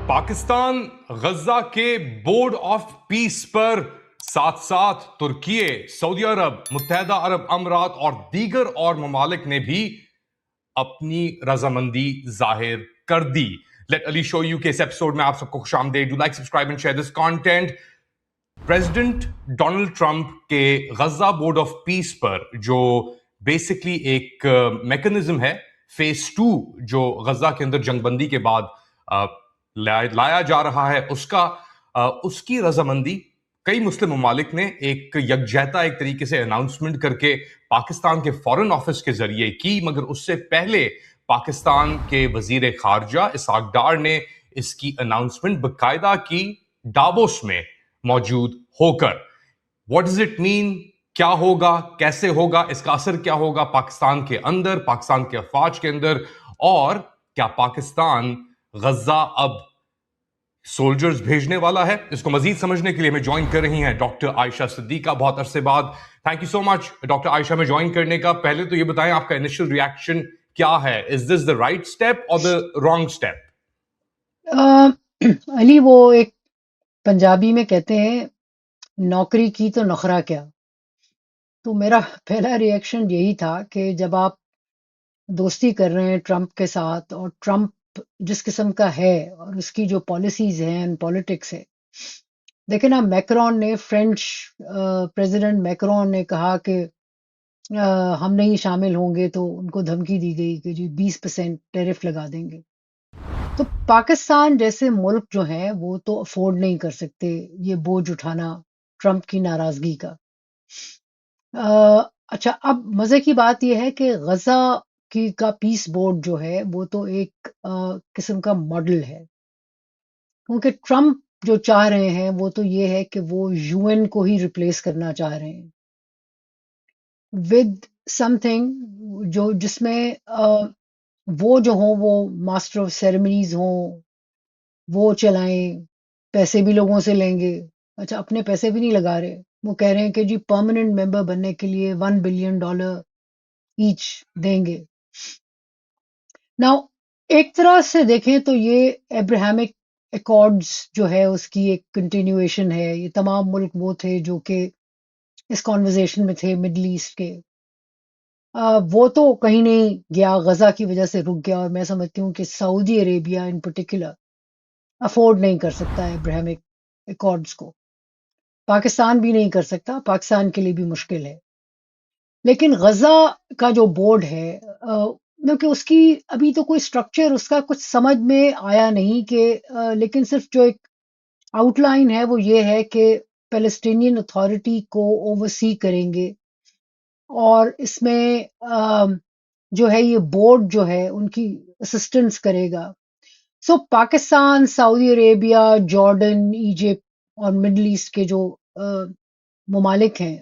پاکستان غزہ کے board of peace پر ساتھ ساتھ ترکی، سعودی عرب، متحدہ عرب امارات اور دیگر اور ممالک نے بھی اپنی رضامندی ظاہر کر دی. لیٹ علی شو یو کے اس ایپیسوڈ میں آپ سب کو خوش آمدید. Do like, subscribe and share this content. President Donald Trump کے غزہ بورڈ آف پیس پر جو بیسکلی ایک میکنزم ہے فیز 2 جو غزہ کے اندر جنگ بندی کے بعد لایا جا رہا ہے، اس کی رضامندی کئی مسلم ممالک نے ایک یکجہتا ایک طریقے سے اناؤنسمنٹ کر کے پاکستان کے فارن آفس کے ذریعے کی، مگر اس سے پہلے پاکستان کے وزیر خارجہ اسحاق ڈار نے اس کی اناؤنسمنٹ باقاعدہ کی ڈابوس میں موجود ہو کر. What does it mean? کیا ہوگا، کیسے ہوگا، اس کا اثر کیا ہوگا پاکستان کے اندر، پاکستان کے افواج کے اندر، اور کیا پاکستان غزہ اب سولجرز بھیجنے والا ہے؟ اس کو مزید سمجھنے کے لیے ہمیں جوائن کر رہی ہیں ڈاکٹر عائشہ صدیقہ بہت عرصے بعد. Thank you so much doctor Ayesha میں جوائن کرنے کا. پہلے تو یہ بتائیں آپ کا انیشل ریئیکشن کیا ہے؟ از دس دا رائٹ اسٹیپ اور دا رانگ اسٹیپ؟ علی، وہ ایک پنجابی میں کہتے ہیں نوکری کی تو نخرا کیا. تو میرا پہلا ریئیکشن یہی تھا کہ جب آپ دوستی کر رہے ہیں ٹرمپ کے ساتھ، اور ٹرمپ جس قسم کا ہے اور اس کی جو پالیسیز ہیں پالیٹکس ہے، دیکھیں نا، میکرون نے فرینچ پریزیڈنٹ میکرون نے کہا کہ ہم نہیں شامل ہوں گے، تو ان کو دھمکی دی گئی کہ جی 20% ٹیرف لگا دیں گے. تو پاکستان جیسے ملک جو ہیں وہ تو افورڈ نہیں کر سکتے یہ بوجھ اٹھانا ٹرمپ کی ناراضگی کا. اچھا، اب مزے کی بات یہ ہے کہ غزہ کا پیس بورڈ جو ہے وہ تو ایک قسم کا ماڈل ہے، کیونکہ ٹرمپ جو چاہ رہے ہیں وہ تو یہ ہے کہ وہ یو این کو ہی ریپلیس کرنا چاہ رہے ہیں ود سم تھنگ جس میں وہ جو ہوں وہ ماسٹر آف سیریمنیز ہوں، وہ چلائیں، پیسے بھی لوگوں سے لیں گے. اچھا، اپنے پیسے بھی نہیں لگا رہے، وہ کہہ رہے ہیں کہ جی پرماننٹ ممبر بننے کے لیے $1 بلین ایچ دیں گے. نا ایک طرح سے دیکھیں تو یہ ابراہیمک ایکارڈز جو ہے اس کی ایک کنٹینیویشن ہے. یہ تمام ملک وہ تھے جو کہ اس کانورزیشن میں تھے مڈل ایسٹ کے. وہ تو کہیں نہیں گیا، غزہ کی وجہ سے رک گیا، اور میں سمجھتی ہوں کہ سعودی عربیہ ان پرٹیکولر افورڈ نہیں کر سکتا ابراہیمک ایکارڈز کو. پاکستان بھی نہیں کر سکتا، پاکستان کے لیے بھی مشکل ہے. لیکن غزہ کا جو بورڈ ہے، کیونکہ اس کی ابھی تو کوئی سٹرکچر اس کا کچھ سمجھ میں آیا نہیں کہ لیکن صرف جو ایک آؤٹ لائن ہے وہ یہ ہے کہ پیلسٹینین اتھارٹی کو اوورسی کریں گے، اور اس میں جو ہے یہ بورڈ جو ہے ان کی اسسٹنس کرے گا. سو پاکستان، سعودی عربیہ، جارڈن، ایجپٹ اور مڈل ایسٹ کے جو ممالک ہیں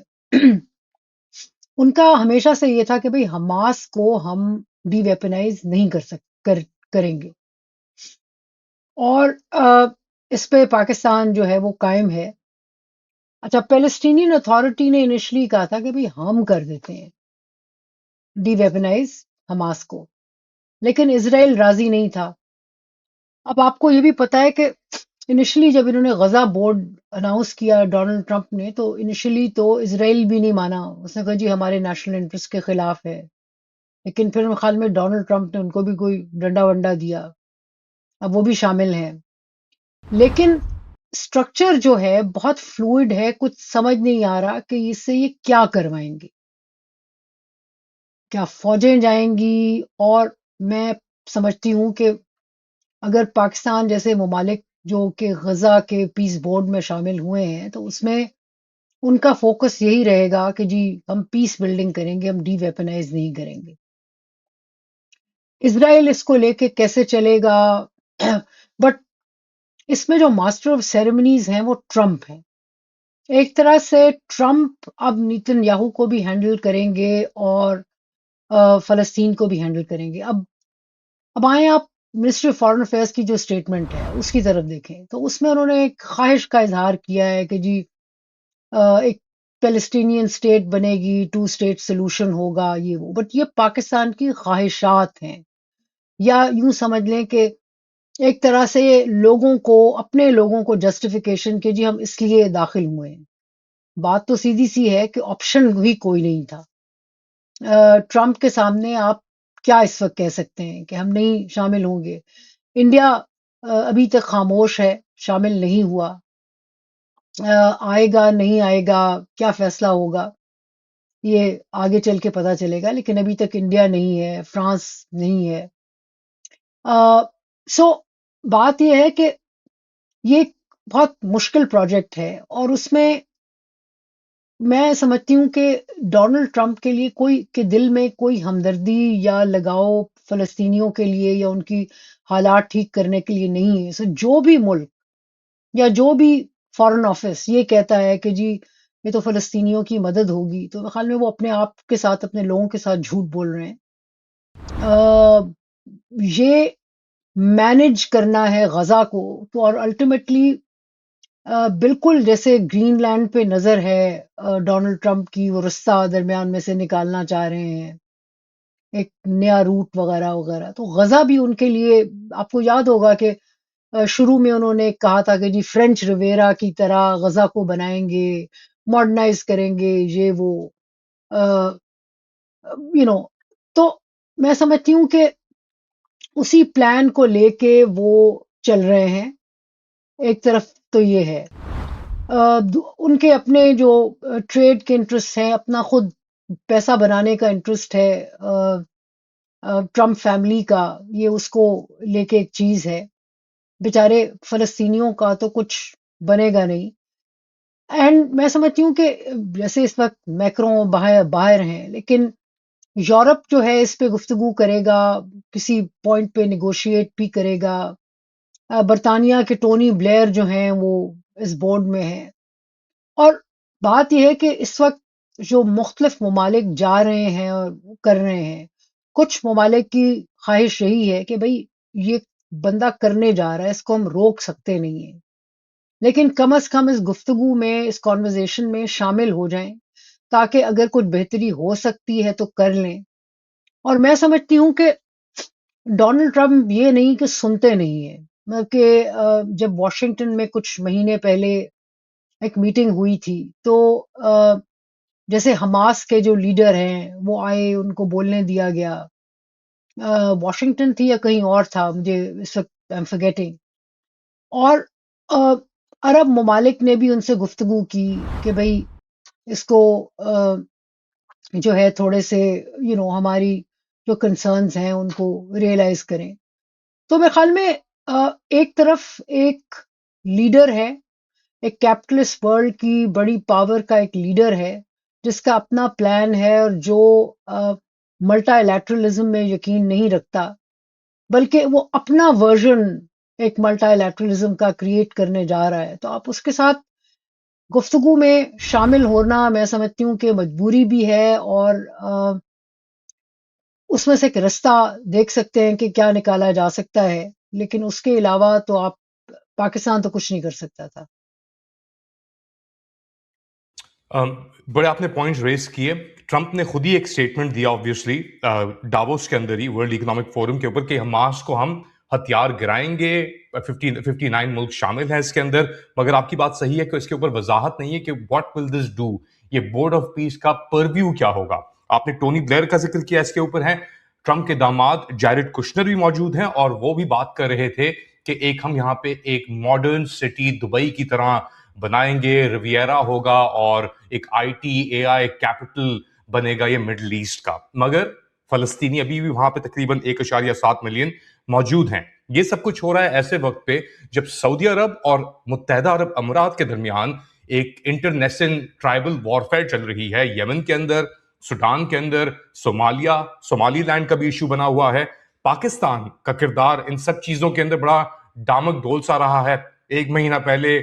ان کا ہمیشہ سے یہ تھا کہ بھئی حماس کو ہم ڈی ویپنائز نہیں کریں گے، اور اس پہ پاکستان جو ہے وہ قائم ہے. اچھا، پیلسٹینین اتھارٹی نے انیشلی کہا تھا کہ بھئی ہم کر دیتے ہیں ڈی ویپنائز حماس کو، لیکن اسرائیل راضی نہیں تھا. اب آپ کو یہ بھی پتا ہے کہ انیشلی جب انہوں نے غزہ بورڈ اناؤنس کیا ڈونلڈ ٹرمپ نے، تو انیشلی تو اسرائیل بھی نہیں مانا. اس نے کہا جی ہمارے نیشنل انٹرسٹ کے خلاف ہے. لیکن پھر خیال میں ڈونلڈ ٹرمپ نے ان کو بھی کوئی ڈنڈا ونڈا دیا، اب وہ بھی شامل ہیں. لیکن سٹرکچر جو ہے بہت فلوئڈ ہے، کچھ سمجھ نہیں آ رہا کہ اس سے یہ کیا کروائیں گے. کیا فوجیں جائیں گی؟ اور میں سمجھتی ہوں کہ اگر پاکستان جیسے ممالک جو کہ غزہ کے پیس بورڈ میں شامل ہوئے ہیں، تو اس میں ان کا فوکس یہی رہے گا کہ جی ہم پیس بلڈنگ کریں گے، ہم ڈی ویپنائز نہیں کریں گے. اسرائیل اس کو لے کے کیسے چلے گا؟ بٹ اس میں جو ماسٹر آف سیریمنیز ہیں وہ ٹرمپ ہیں. ایک طرح سے ٹرمپ اب نیتن یاہو کو بھی ہینڈل کریں گے اور فلسطین کو بھی ہینڈل کریں گے. اب آئیں آپ منسٹری آف فارن افیئرس کی جو اسٹیٹمنٹ ہے اس کی طرف دیکھیں، تو اس میں انہوں نے ایک خواہش کا اظہار کیا ہے کہ جی ایک پیلسٹینین اسٹیٹ بنے گی، 2 اسٹیٹ سولوشن ہوگا، یہ وہ. بٹ یہ پاکستان کی خواہشات ہیں، یا یوں سمجھ لیں کہ ایک طرح سے لوگوں کو، اپنے لوگوں کو جسٹیفیکیشن کہ جی ہم اس لیے داخل ہوئے ہیں. بات تو سیدھی سی ہے کہ آپشن بھی کوئی نہیں تھا. ٹرمپ کے سامنے آپ کیا اس وقت کہہ سکتے ہیں کہ ہم نہیں شامل ہوں گے؟ انڈیا ابھی تک خاموش ہے، شامل نہیں ہوا. آئے گا نہیں آئے گا، کیا فیصلہ ہوگا یہ آگے چل کے پتا چلے گا، لیکن ابھی تک انڈیا نہیں ہے، فرانس نہیں ہے. سو بات یہ ہے کہ یہ ایک بہت مشکل پروجیکٹ ہے، اور اس میں سمجھتی ہوں کہ ڈونلڈ ٹرمپ کے لیے کوئی کے دل میں کوئی ہمدردی یا لگاؤ فلسطینیوں کے لیے یا ان کی حالات ٹھیک کرنے کے لیے نہیں ہے. سو جو بھی ملک یا جو بھی فارن آفس یہ کہتا ہے کہ جی یہ تو فلسطینیوں کی مدد ہوگی، تو میرے خیال میں وہ اپنے آپ کے ساتھ، اپنے لوگوں کے ساتھ جھوٹ بول رہے ہیں. یہ مینج کرنا ہے غزہ کو، تو اور الٹیمیٹلی بالکل جیسے گرین لینڈ پہ نظر ہے ڈونلڈ ٹرمپ کی، وہ رستہ درمیان میں سے نکالنا چاہ رہے ہیں، ایک نیا روٹ وغیرہ وغیرہ. تو غزہ بھی ان کے لیے، آپ کو یاد ہوگا کہ شروع میں انہوں نے کہا تھا کہ جی فرینچ ریویرا کی طرح غزہ کو بنائیں گے، ماڈرنائز کریں گے، یہ وہ یو نو. تو میں سمجھتی ہوں کہ اسی پلان کو لے کے وہ چل رہے ہیں. ایک طرف تو یہ ہے، ان کے اپنے جو ٹریڈ کے انٹرسٹ ہیں، اپنا خود پیسہ بنانے کا انٹرسٹ ہے ٹرمپ فیملی کا، یہ اس کو لے کے ایک چیز ہے. بیچارے فلسطینیوں کا تو کچھ بنے گا نہیں. اینڈ میں سمجھتی ہوں کہ جیسے اس وقت میکروں باہر ہیں، لیکن یورپ جو ہے اس پہ گفتگو کرے گا، کسی پوائنٹ پہ نیگوشیٹ بھی کرے گا. برطانیہ کے ٹونی بلیئر جو ہیں وہ اس بورڈ میں ہیں. اور بات یہ ہے کہ اس وقت جو مختلف ممالک جا رہے ہیں اور کر رہے ہیں، کچھ ممالک کی خواہش یہی ہے کہ بھئی یہ بندہ کرنے جا رہا ہے، اس کو ہم روک سکتے نہیں ہیں، لیکن کم از کم اس گفتگو میں، اس کانورزیشن میں شامل ہو جائیں، تاکہ اگر کچھ بہتری ہو سکتی ہے تو کر لیں. اور میں سمجھتی ہوں کہ ڈونلڈ ٹرمپ یہ نہیں کہ سنتے نہیں ہیں. مطلب کہ جب واشنگٹن میں کچھ مہینے پہلے ایک میٹنگ ہوئی تھی، تو جیسے حماس کے جو لیڈر ہیں وہ آئے، ان کو بولنے دیا گیا. واشنگٹن تھی یا کہیں اور تھا، مجھے اس وقت I'm forgetting. اور عرب ممالک نے بھی ان سے گفتگو کی کہ بھئی اس کو جو ہے تھوڑے سے ہماری جو کنسرنز ہیں ان کو ریئلائز کریں. تو میرے خیال میں ایک طرف ایک لیڈر ہے، ایک کیپٹلسٹ ورلڈ کی بڑی پاور کا ایک لیڈر ہے، جس کا اپنا پلان ہے، اور جو ملٹا لیٹرلزم میں یقین نہیں رکھتا، بلکہ وہ اپنا ورژن ایک ملٹا لیٹرلزم کا کریٹ کرنے جا رہا ہے. تو آپ اس کے ساتھ گفتگو میں شامل ہونا، میں سمجھتی ہوں کہ مجبوری بھی ہے، اور اس میں سے ایک رستہ دیکھ سکتے ہیں کہ کیا نکالا جا سکتا ہے. لیکن اس کے علاوہ تو آپ، پاکستان تو کچھ نہیں کر سکتا تھا. بڑے آپ نے پوائنٹ ریز کیے. ٹرمپ نے خود ہی ایک اسٹیٹمنٹ دیا آبویسلی ڈاووس کے اندر ہی، ورلڈ اکنامک فورم کے اوپر، کہ حماس کو ہم ہتھیار گرائیں گے. 59 ملک شامل ہیں اس کے اندر. مگر آپ کی بات صحیح ہے کہ اس کے اوپر وضاحت نہیں ہے کہ واٹ ول دس ڈو، یہ بورڈ آف پیس کا پرویو کیا ہوگا. آپ نے ٹونی بلیئر کا ذکر کیا اس کے اوپر ہے. ٹرمپ کے داماد جیرڈ کشنر بھی موجود ہیں، اور وہ بھی بات کر رہے تھے کہ ایک ہم یہاں پہ ایک ماڈرن سٹی دبئی کی طرح بنائیں گے، ریویرا ہوگا، اور ایک I T A I capital بنے گا یہ مڈل ایسٹ کا. مگر فلسطینی ابھی بھی وہاں پہ تقریباً 1.7 ملین موجود ہیں. یہ سب کچھ ہو رہا ہے ایسے وقت پہ جب سعودی عرب اور متحدہ عرب امارات کے درمیان ایک انٹرنیشنل ٹرائبل وارفیئر چل رہی ہے. یمن کے اندر، سوڈان کے اندر، سومالی لینڈ کا بھی ایشو بنا ہوا ہے. پاکستان کا کردار ان سب چیزوں کے اندر بڑا ڈامک ڈول سا رہا ہے. ایک مہینہ پہلے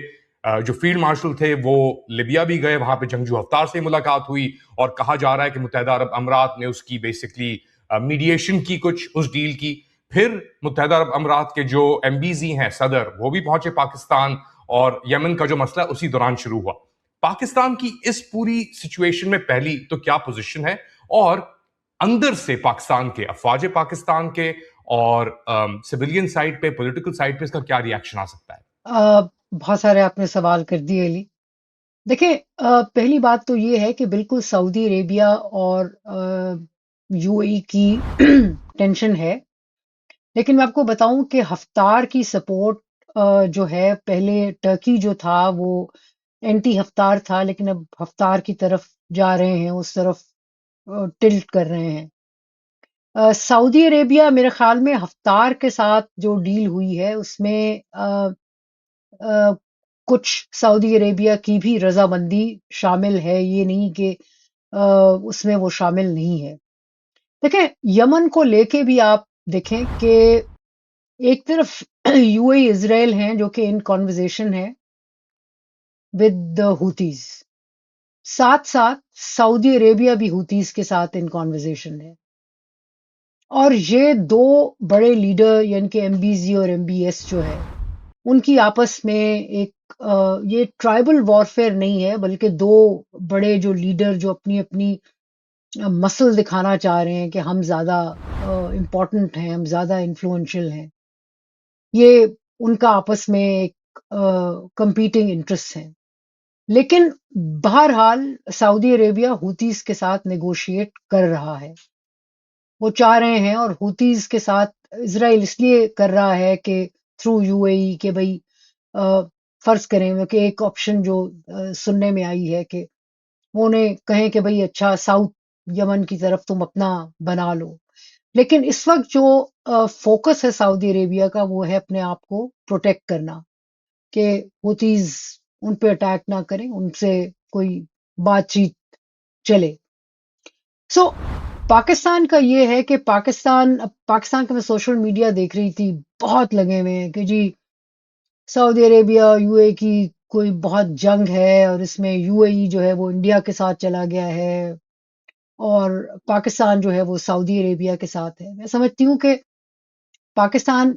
جو فیلڈ مارشل تھے وہ لیبیا بھی گئے، وہاں پہ جنگجو ہفتار سے ملاقات ہوئی، اور کہا جا رہا ہے کہ متحدہ عرب امارات نے اس کی بیسکلی میڈیشن کی کچھ اس ڈیل کی. پھر متحدہ عرب امارات کے جو ایمبیزی ہیں، صدر، وہ بھی پہنچے پاکستان، اور یمن کا جو مسئلہ اسی دوران شروع ہوا. پاکستان کی اس پوری سچویشن میں پہلی تو کیا پوزیشن ہے، اور اندر سے پاکستان کے افواج پاکستان کے اور سویلین سائڈ پہ پولیٹیکل سائڈ پہ اس کا کیا ریئیکشن آ سکتا ہے؟ بہت سارے آپ نے سوال کر دیے علی. دیکھیں، پہلی بات تو یہ ہے کہ بالکل سعودی عربیہ اور یو اے ای کی ٹینشن ہے، لیکن میں آپ کو بتاؤں کہ ہفتار کی سپورٹ جو ہے، پہلے ٹرکی جو تھا وہ اینٹی ہفتار تھا، لیکن اب ہفتار کی طرف جا رہے ہیں، اس طرف ٹلٹ کر رہے ہیں. سعودی عربیہ میرے خیال میں ہفتار کے ساتھ جو ڈیل ہوئی ہے اس میں آ، کچھ سعودی عربیہ کی بھی رضامندی شامل ہے، یہ نہیں کہ اس میں وہ شامل نہیں ہے. دیکھیں، یمن کو لے کے بھی آپ دیکھیں کہ ایک طرف یو اے اسرائیل ہیں جو کہ ان کانورزیشن ہے ود دا ہوتیز، ساتھ ساتھ سعودی عربیہ بھی ہوتیز کے ساتھ ان کانورزیشن ہے. اور یہ دو بڑے لیڈر یعنی کہ ایم بی زی اور ایم بی ایس جو ہے، ان کی آپس میں ایک یہ ٹرائبل وارفیئر نہیں ہے، بلکہ دو بڑے جو لیڈر جو اپنی اپنی مسل دکھانا چاہ رہے ہیں کہ ہم زیادہ امپورٹنٹ ہیں، ہم زیادہ انفلوئنشل ہیں. یہ ان کا آپس میں ایک کمپیٹنگ انٹرسٹ ہے. لیکن بہرحال سعودی عربیہ ہوتیز کے ساتھ نیگوشیٹ کر رہا ہے، وہ چاہ رہے ہیں. اور ہوتیز کے ساتھ اسرائیل اس لیے کر رہا ہے کہ تھرو یو اے ای کہ بھائی فرض کریں کہ ایک آپشن جو سننے میں آئی ہے کہ وہ انہیں کہیں کہ بھائی اچھا ساؤتھ یمن کی طرف تم اپنا بنا لو. لیکن اس وقت جو فوکس ہے سعودی عربیہ کا وہ ہے اپنے آپ کو پروٹیکٹ کرنا، کہ ہوتیز ان پہ اٹیک نہ کریں، ان سے کوئی بات چیت چلے. سو پاکستان کا یہ ہے کہ پاکستان کا میں سوشل میڈیا دیکھ رہی تھی، بہت لگے ہوئے ہیں کہ جی سعودی عربیہ یو اے کی کوئی بہت جنگ ہے، اور اس میں یو اے ای جو ہے وہ انڈیا کے ساتھ چلا گیا ہے، اور پاکستان جو ہے وہ سعودی عربیہ کے ساتھ ہے. میں سمجھتی ہوں کہ پاکستان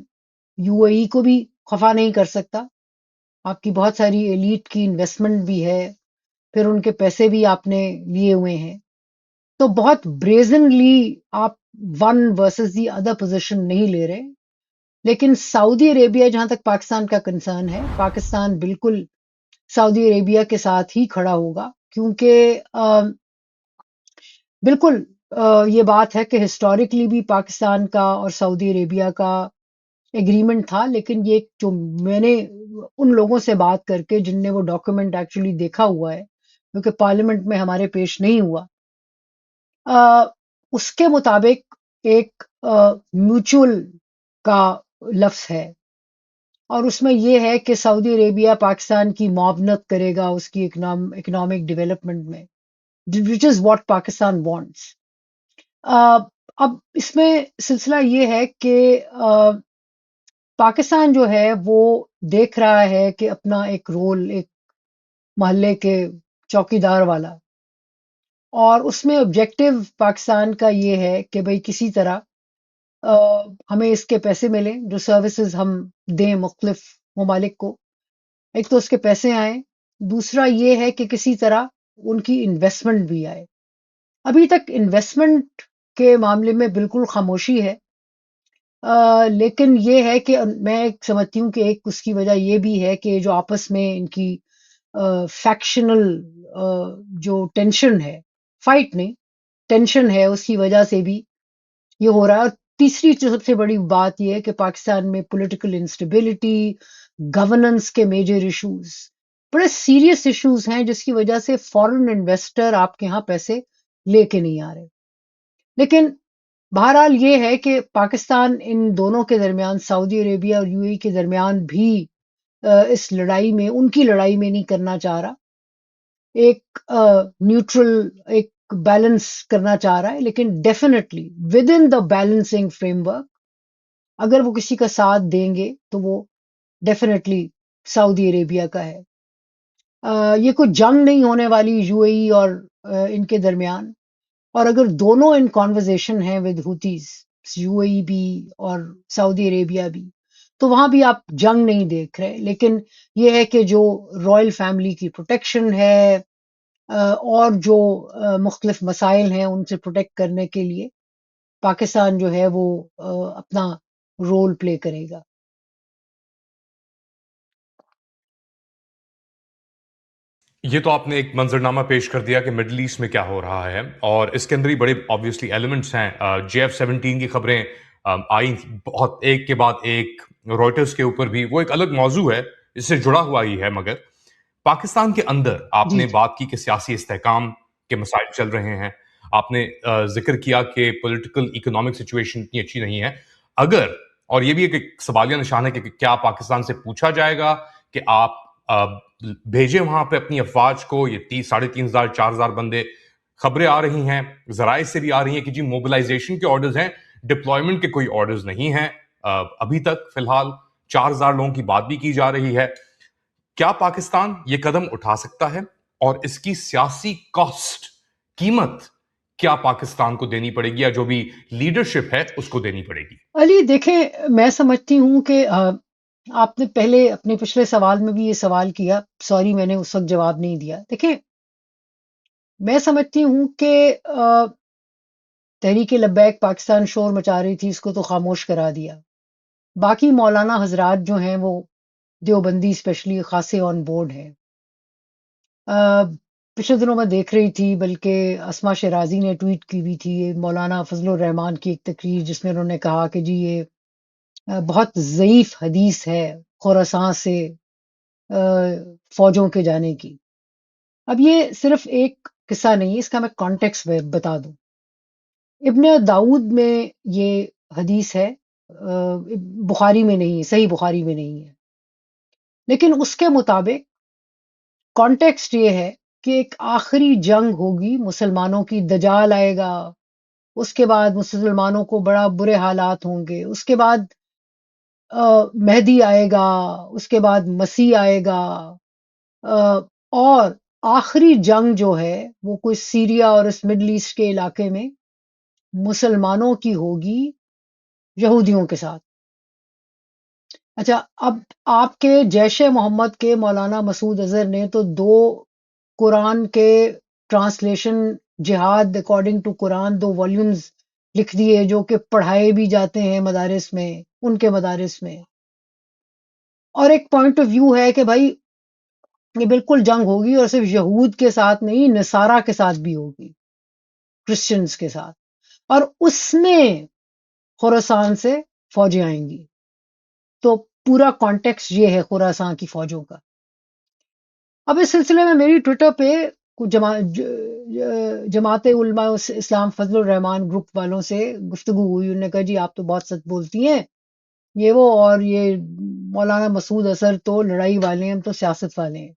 یو اے ای کو بھی خفا نہیں کر سکتا. آپ کی بہت ساری ایلیٹ کی انویسٹمنٹ بھی ہے، پھر ان کے پیسے بھی آپ نے لیے ہوئے ہیں، تو بہت بریزنلی آپ one versus the other position نہیں لے رہے. لیکن سعودی عربیہ جہاں تک پاکستان کا کنسرن ہے، پاکستان بالکل سعودی عربیہ کے ساتھ ہی کھڑا ہوگا، کیونکہ بالکل یہ بات ہے کہ ہسٹوریکلی بھی پاکستان کا اور سعودی عربیہ کا ایگریمنٹ تھا. لیکن یہ جو میں نے ان لوگوں سے بات کر کے جن نے وہ ڈاکومنٹ ایکچولی دیکھا ہوا ہے، کیونکہ پارلیمنٹ میں ہمارے پیش نہیں ہوا، اس کے مطابق ایک میوچل کا لفظ ہے، اور اس میں یہ ہے کہ سعودی عربیہ پاکستان کی معاونت کرے گا اس کی اکنامک ڈیولپمنٹ میں، وچ از واٹ پاکستان وانٹس. اب اس میں سلسلہ یہ ہے کہ پاکستان جو ہے وہ دیکھ رہا ہے کہ اپنا ایک رول ایک محلے کے چوکیدار والا، اور اس میں آبجیکٹو پاکستان کا یہ ہے کہ بھئی کسی طرح ہمیں اس کے پیسے ملیں، جو سروسز ہم دیں مختلف ممالک کو. ایک تو اس کے پیسے آئیں، دوسرا یہ ہے کہ کسی طرح ان کی انویسٹمنٹ بھی آئے. ابھی تک انویسٹمنٹ کے معاملے میں بالکل خاموشی ہے. لیکن یہ ہے کہ میں سمجھتی ہوں کہ ایک اس کی وجہ یہ بھی ہے کہ جو آپس میں ان کی فیکشنل جو ٹینشن ہے، فائٹ نہیں ٹینشن ہے، اس کی وجہ سے بھی یہ ہو رہا ہے. اور تیسری جو سب سے بڑی بات یہ ہے کہ پاکستان میں پولیٹیکل انسٹیبلٹی، گورننس کے میجر ایشوز، بڑے سیریس ایشوز ہیں جس کی وجہ سے فورن انویسٹر آپ کے ہاں پیسے لے کے نہیں آ رہے. لیکن بہرحال یہ ہے کہ پاکستان ان دونوں کے درمیان، سعودی عربیہ اور یو اے ای کے درمیان بھی اس لڑائی میں، ان کی لڑائی میں نہیں کرنا چاہ رہا، ایک نیوٹرل ایک بیلنس کرنا چاہ رہا ہے. لیکن definitely with in the balancing frame work اگر وہ کسی کا ساتھ دیں گے تو وہ ڈیفینیٹلی سعودی عربیہ کا ہے. یہ کوئی جنگ نہیں ہونے والی یو اے ای اور ان کے درمیان. اور اگر دونوں ان کانورزیشن ہیں ود ہوتیز، یو اے ای بھی اور سعودی عربیہ بھی، تو وہاں بھی آپ جنگ نہیں دیکھ رہے. لیکن یہ ہے کہ جو رائل فیملی کی پروٹیکشن ہے اور جو مختلف مسائل ہیں ان سے پروٹیکٹ کرنے کے لیے پاکستان جو ہے وہ اپنا رول پلے کرے گا. یہ تو آپ نے ایک منظرنامہ پیش کر دیا کہ مڈل ایسٹ میں کیا ہو رہا ہے، اور اس کے اندر ہی بڑے آبویسلی ایلیمنٹس ہیں. JF-17 کی خبریں آئیں بہت ایک کے بعد ایک، روئٹرز کے اوپر بھی. وہ ایک الگ موضوع ہے، اس سے جڑا ہوا ہی ہے. مگر پاکستان کے اندر آپ جی نے جی بات کی کہ سیاسی استحکام کے مسائل چل رہے ہیں. آپ نے ذکر کیا کہ پولیٹیکل اکنامک سچویشن اتنی اچھی نہیں ہے. اگر، اور یہ بھی ایک سوالیہ نشان ہے کہ کیا پاکستان سے پوچھا جائے گا کہ آپ بھیجیں وہاں پہ اپنی افواج کو، یہ 3,500 4,000 بندے. خبریں آ رہی ہیں، ذرائع سے بھی آ رہی ہیں کہ جی موبلائزیشن کے آرڈرز ہیں، ڈپلائمنٹ کے کوئی آرڈرز نہیں ہیں ابھی تک. فی الحال 4,000 لوگوں کی بات بھی کی جا رہی ہے. کیا پاکستان یہ قدم اٹھا سکتا ہے، اور اس کی سیاسی کاسٹ، قیمت کیا پاکستان کو دینی پڑے گی، یا جو بھی لیڈرشپ ہے اس کو دینی پڑے گی؟ علی دیکھیں، میں سمجھتی ہوں کہ آپ نے پہلے اپنے پچھلے سوال میں بھی یہ سوال کیا، سوری میں نے اس وقت جواب نہیں دیا. دیکھیں، میں سمجھتی ہوں کہ تحریک لبیک پاکستان شور مچا رہی تھی، اس کو تو خاموش کرا دیا. باقی مولانا حضرات جو ہیں وہ دیوبندی اسپیشلی خاصے آن بورڈ ہیں. پچھلے دنوں میں دیکھ رہی تھی، بلکہ اسما شیرازی نے ٹویٹ کی بھی تھی، مولانا فضل الرحمان کی ایک تقریر جس میں انہوں نے کہا کہ جی یہ بہت ضعیف حدیث ہے خراساں سے فوجوں کے جانے کی. اب یہ صرف ایک قصہ نہیں، اس کا میں کانٹیکس بتا دوں. ابن داؤد میں یہ حدیث ہے، بخاری میں نہیں ہے، صحیح بخاری میں نہیں ہے، لیکن اس کے مطابق کانٹیکسٹ یہ ہے کہ ایک آخری جنگ ہوگی مسلمانوں کی، دجال آئے گا، اس کے بعد مسلمانوں کو بڑا برے حالات ہوں گے، اس کے بعد مہدی آئے گا، اس کے بعد مسیح آئے گا، اور آخری جنگ جو ہے وہ کوئی سیریا اور اس مڈل ایسٹ کے علاقے میں مسلمانوں کی ہوگی یہودیوں کے ساتھ. اچھا، اب آپ کے جیش محمد کے مولانا مسعود اظہر نے تو 2 قرآن کے ٹرانسلیشن جہاد اکارڈنگ ٹو قرآن 2 والیومز لکھ دیے، جو کہ پڑھائے بھی جاتے ہیں مدارس میں، ان کے مدارس میں. اور ایک پوائنٹ آف ویو ہے کہ بھائی یہ بالکل جنگ ہوگی، اور صرف یہود کے ساتھ نہیں، نصارہ کے ساتھ بھی ہوگی، کرسچنز کے ساتھ، اور اس میں خراسان سے فوجیں آئیں گی. تو پورا کانٹیکس یہ ہے خراسان کی فوجوں کا. اب اس سلسلے میں میری ٹویٹر پہ کچھ جماعت علماء اسلام فضل الرحمان گروپ والوں سے گفتگو ہوئی. انہوں نے کہا جی آپ تو بہت سچ بولتی ہیں، یہ وہ، اور یہ مولانا مسعود اظہر تو لڑائی والے ہیں، ہم تو سیاست والے ہیں.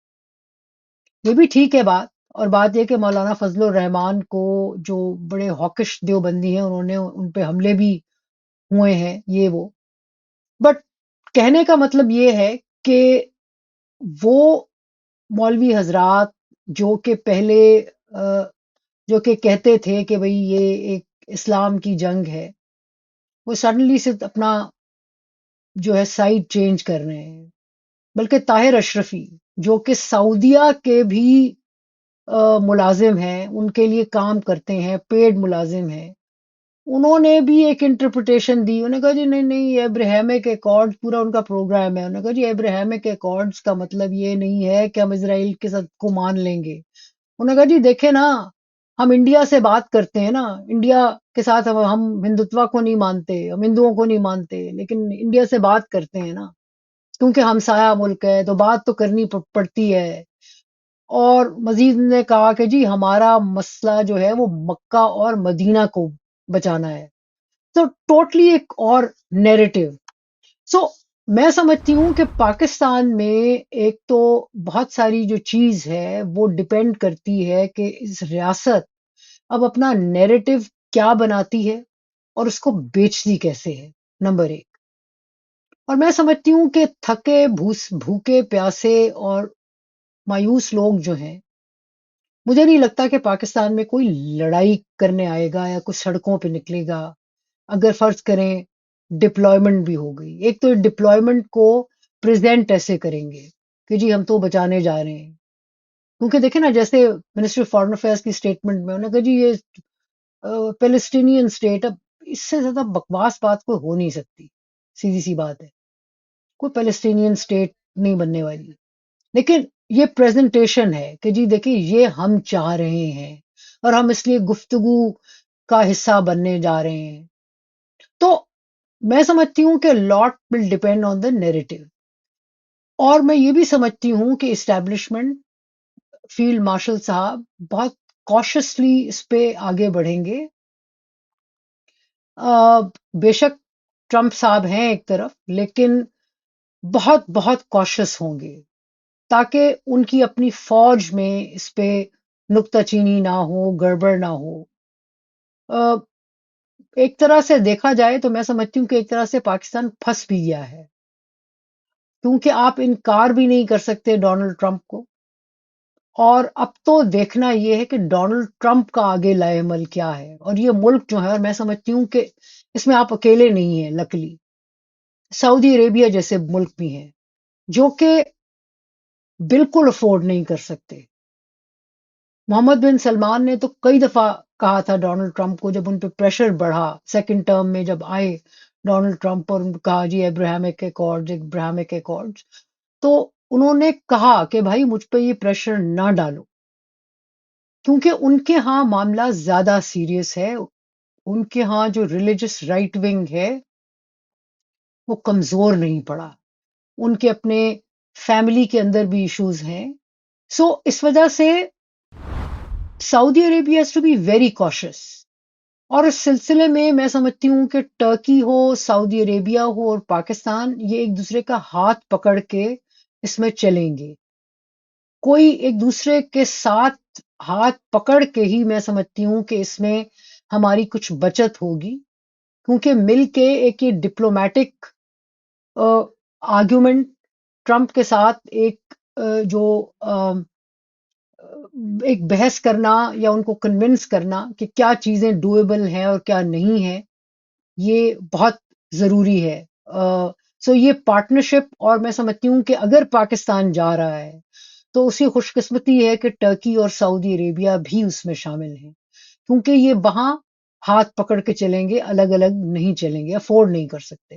یہ بھی ٹھیک ہے بات، اور بات یہ کہ مولانا فضل الرحمان کو جو بڑے ہاکش دیوبندی ہیں، انہوں نے ان پہ حملے بھی ہوئے ہیں، یہ وہ. بٹ کہنے کا مطلب یہ ہے کہ وہ مولوی حضرات جو کہ پہلے جو کہ کہتے تھے کہ بھئی یہ ایک اسلام کی جنگ ہے، وہ سڈنلی سے اپنا جو ہے سائڈ چینج کر رہے ہیں. بلکہ طاہر اشرفی جو کہ سعودیہ کے بھی ملازم ہیں، ان کے لیے کام کرتے ہیں، پیڈ ملازم ہیں، انہوں نے بھی ایک انٹرپریٹیشن دی. انہوں نے کہا جی نہیں نہیں، یہ ابراہیمک ایکارڈ پورا ان کا پروگرام ہے. انہوں نے کہا جی ابراہیمک ایکارڈز کا مطلب یہ نہیں ہے کہ ہم اسرائیل کے ساتھ کو مان لیں گے. انہوں نے کہا جی دیکھیں نا، ہم انڈیا سے بات کرتے ہیں نا، انڈیا کے ساتھ ہم ہندوتوا کو نہیں مانتے، ہم ہندوؤں کو نہیں مانتے، لیکن انڈیا سے بات کرتے ہیں نا، کیونکہ ہمسایہ ملک ہے تو بات تو کرنی پڑتی ہے. اور مزید نے کہا کہ جی ہمارا مسئلہ جو ہے وہ مکہ اور مدینہ کو بچانا ہے. تو ٹوٹلی ایک اور نیریٹو. سو میں سمجھتی ہوں کہ پاکستان میں ایک تو بہت ساری جو چیز ہے وہ ڈپینڈ کرتی ہے کہ اس ریاست اب اپنا نیریٹو کیا بناتی ہے اور اس کو بیچتی کیسے ہے، نمبر 1. اور میں سمجھتی ہوں کہ تھکے بھوکے پیاسے اور مایوس لوگ جو ہیں، مجھے نہیں لگتا کہ پاکستان میں کوئی لڑائی کرنے آئے گا یا کچھ سڑکوں پہ نکلے گا. اگر فرض کریں ڈپلائمنٹ بھی ہو گئی، ایک تو ڈپلائمنٹ کو پریزنٹ ایسے کریں گے کہ جی ہم تو بچانے جا رہے ہیں. کیونکہ دیکھیں نا، جیسے منسٹری آف فارن افیئرس کی اسٹیٹمنٹ میں انہوں نے کہا جی یہ پیلسٹینین اسٹیٹ. اب اس سے زیادہ بکواس بات کوئی ہو نہیں سکتی. سیدھی سی بات ہے. کوئی پیلسٹینین اسٹیٹ نہیں بننے والی. لیکن یہ پریزنٹیشن ہے کہ جی دیکھیں یہ ہم چاہ رہے ہیں اور ہم اس لیے گفتگو کا حصہ بننے جا رہے ہیں. تو میں سمجھتی ہوں کہ لاٹ will depend on the narrative. اور میں یہ بھی سمجھتی ہوں کہ اسٹیبلشمنٹ فیلڈ مارشل صاحب بہت کاشسلی اس پہ آگے بڑھیں گے. بے شک ٹرمپ صاحب ہیں ایک طرف، لیکن بہت بہت کاشس ہوں گے تاکہ ان کی اپنی فوج میں اس پہ نکتہ چینی نہ ہو، گڑبڑ نہ ہو. ایک طرح سے دیکھا جائے تو میں سمجھتی ہوں کہ ایک طرح سے پاکستان پھنس بھی گیا ہے، کیونکہ آپ انکار بھی نہیں کر سکتے ڈونلڈ ٹرمپ کو. اور اب تو دیکھنا یہ ہے کہ ڈونلڈ ٹرمپ کا آگے لائے عمل کیا ہے. اور یہ ملک جو ہے، اور میں سمجھتی ہوں کہ اس میں آپ اکیلے نہیں ہیں. لکلی سعودی عربیہ جیسے ملک بھی ہیں جو کہ بالکل افورڈ نہیں کر سکتے. محمد بن سلمان نے تو کئی دفعہ کہا تھا ڈونلڈ ٹرمپ کو، جب ان پہ پریشر بڑھا سیکنڈ ٹرم میں، جب آئے ڈونلڈ ٹرمپ اور کہا جی ابراہمک ایکارڈز، تو انہوں نے کہا کہ بھائی مجھ پہ یہ پریشر نہ ڈالو، کیونکہ ان کے ہاں معاملہ زیادہ سیریس ہے. ان کے ہاں جو ریلیجس رائٹ ونگ ہے وہ کمزور نہیں پڑا. ان کے اپنے فیملی کے اندر بھی ایشوز ہیں. سو اس وجہ سے Saudi Arabia has to be very cautious. اور اس سلسلے میں سمجھتی ہوں کہ ٹرکی ہو، سعودی عربیہ ہو اور پاکستان، یہ ایک دوسرے کا ہاتھ پکڑ کے اس میں چلیں گے. کوئی ایک دوسرے کے ساتھ ہاتھ پکڑ کے ہی میں سمجھتی ہوں کہ اس میں ہماری کچھ بچت ہوگی، کیونکہ مل کے ایک یہ ڈپلومیٹک آرگیومنٹ ٹرمپ کے ساتھ ایک جو ایک بحث کرنا یا ان کو کنونس کرنا کہ کیا چیزیں ڈویبل ہیں اور کیا نہیں ہیں، یہ بہت ضروری ہے. سو یہ پارٹنرشپ، اور میں سمجھتی ہوں کہ اگر پاکستان جا رہا ہے تو اسی خوش قسمتی ہے کہ ٹرکی اور سعودی عربیہ بھی اس میں شامل ہیں، کیونکہ یہ وہاں ہاتھ پکڑ کے چلیں گے، الگ الگ نہیں چلیں گے، افورڈ نہیں کر سکتے.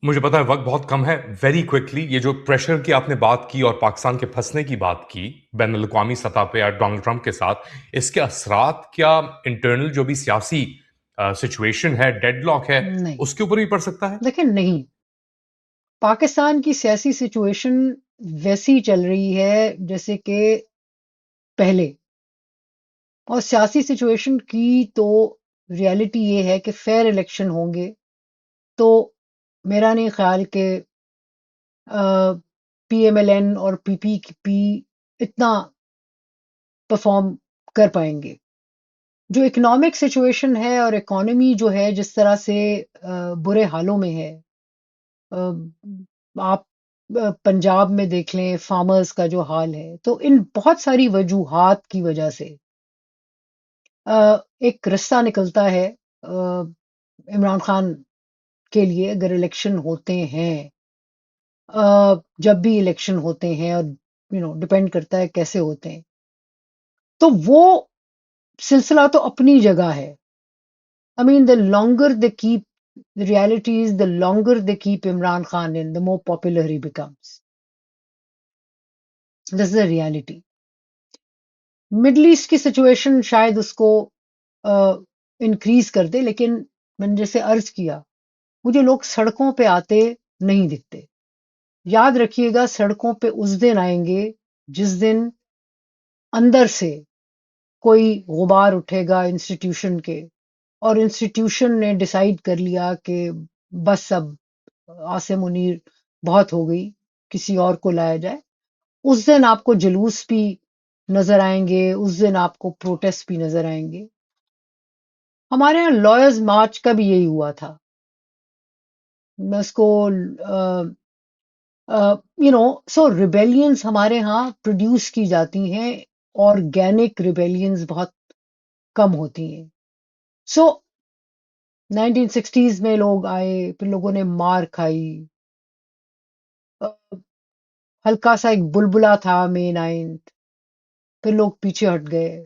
مجھے پتا ہے وقت بہت کم ہے. ویری کوئکلی، یہ جو پریشر کی آپ نے بات کی اور پاکستان کے پھنسنے کی بات کی بین الاقوامی سطح پہ یا ڈونلڈ ٹرمپ کے ساتھ، اس کے اثرات کیا انٹرنل جو بھی سیاسی سچویشن ہے، ڈیڈ لاک ہے، نہیں، اس کے اوپر بھی پڑ سکتا ہے؟ دیکھیں نہیں، پاکستان کی سیاسی سچویشن ویسی چل رہی ہے جیسے کہ پہلے. اور سیاسی سچویشن کی تو ریالٹی یہ ہے کہ فیئر الیکشن ہوں گے تو میرا نہیں خیال کہ پی ایم ایل این اور پی پی پی اتنا پرفارم کر پائیں گے. جو اکنامک سچویشن ہے اور اکانومی جو ہے جس طرح سے برے حالوں میں ہے، آپ پنجاب میں دیکھ لیں فارمرز کا جو حال ہے، تو ان بہت ساری وجوہات کی وجہ سے ایک رستہ نکلتا ہے عمران خان کے لیے. اگر الیکشن ہوتے ہیں، جب بھی الیکشن ہوتے ہیں، اور ڈپینڈ کرتا ہے کیسے ہوتے ہیں، تو وہ سلسلہ تو اپنی جگہ ہے. I mean, the longer they keep, the reality is the longer they keep Imran Khan in, the more popular he becomes. That's the reality. Middle east کی سچویشن شاید اس کو انکریز کر دے، لیکن میں نے جیسے عرض کیا، مجھے لوگ سڑکوں پہ آتے نہیں دکھتے. یاد رکھیے گا، سڑکوں پہ اس دن آئیں گے جس دن اندر سے کوئی غبار اٹھے گا انسٹیٹیوشن کے، اور انسٹیٹیوشن نے ڈیسائیڈ کر لیا کہ بس اب عاصم منیر بہت ہو گئی، کسی اور کو لایا جائے. اس دن آپ کو جلوس بھی نظر آئیں گے، اس دن آپ کو پروٹیسٹ بھی نظر آئیں گے. ہمارے یہاں لائرز مارچ کا بھی یہی ہوا تھا. میں اس کو سو ریبیلینز ہمارے ہاں پروڈیوس کی جاتی ہیں، آرگینک ریبیلینز بہت کم ہوتی ہیں. سو 1960s میں لوگ آئے، پھر لوگوں نے مار کھائی، ہلکا سا ایک بلبلا تھا مے 9، پھر لوگ پیچھے ہٹ گئے.